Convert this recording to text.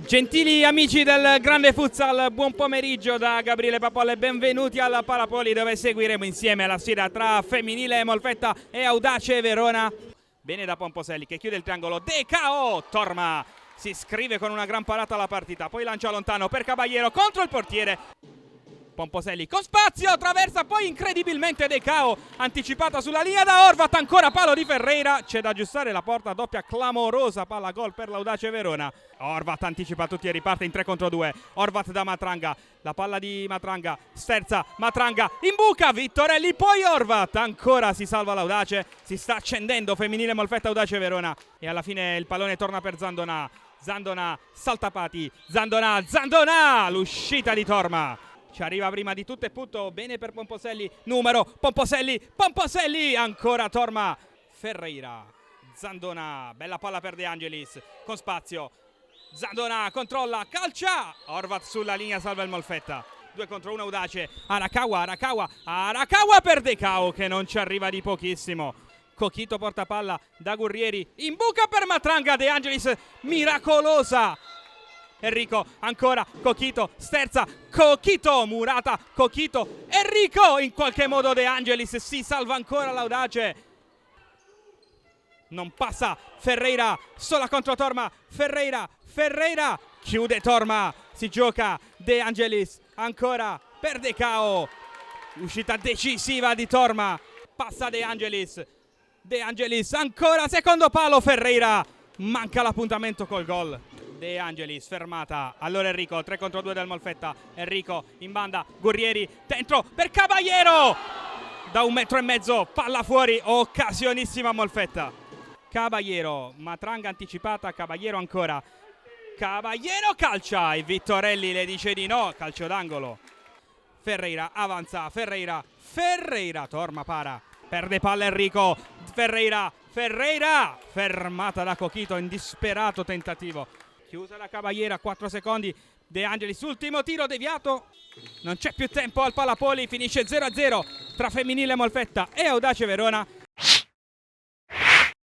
Gentili amici del Grande Futsal, buon pomeriggio da Gabriele Papolle e benvenuti alla Palapoli, dove seguiremo insieme la sfida tra Femminile Molfetta e Audace Verona. Bene da Pomposelli che chiude il triangolo, DKO, Torma si iscrive con una gran parata alla partita, poi lancia lontano per Caballero contro il portiere. Pomposelli con spazio, traversa poi incredibilmente DKO, anticipata sulla linea da Horvat, ancora palo di Ferreira, c'è da aggiustare la porta, doppia clamorosa palla gol per l'Audace Verona. Horvat anticipa tutti e riparte in 3 contro 2, Horvat da Matranga, la palla di Matranga, sterza, Matranga, in buca, Vittorelli, poi Horvat, ancora si salva l'Audace, si sta accendendo Femminile Molfetta Audace Verona e alla fine il pallone torna per Zandona, Zandona, Saltapati, Zandona, l'uscita di Torma. Ci arriva prima di tutto e punto, bene per Pomposelli, numero, Pomposelli, ancora Torma, Ferreira, Zandona, bella palla per De Angelis, con spazio, Zandona controlla, calcia, Horvat sulla linea, salva il Molfetta, 2 contro 1 Audace, Arakawa per DKO che non ci arriva di pochissimo. Cochito porta palla da Gurrieri, in buca per Matranga, De Angelis, miracolosa. Enrico, ancora, Cochito, sterza, Cochito, Murata, Cochito, Enrico, in qualche modo De Angelis, si salva ancora l'Audace. Non passa, Ferreira, sola contro Torma, Ferreira, chiude Torma, si gioca, De Angelis, ancora, per DKO, uscita decisiva di Torma, passa De Angelis, ancora, secondo palo, Ferreira, manca l'appuntamento col gol. De Angelis fermata, allora Enrico, 3 contro 2 del Molfetta, Enrico in banda, Gurrieri dentro per Caballero, da 1,5 metri, palla fuori, occasionissima Molfetta. Caballero, Matranga anticipata, Caballero ancora, Caballero calcia e Vittorelli le dice di no, calcio d'angolo. Ferreira avanza, Ferreira, Torma para, perde palla Enrico, Ferreira, fermata da Cochito in disperato tentativo. Chiusa la Caballera, 4 secondi, De Angelis, ultimo tiro deviato, non c'è più tempo al Palapoli, finisce 0-0 tra Femminile Molfetta e Audace Verona.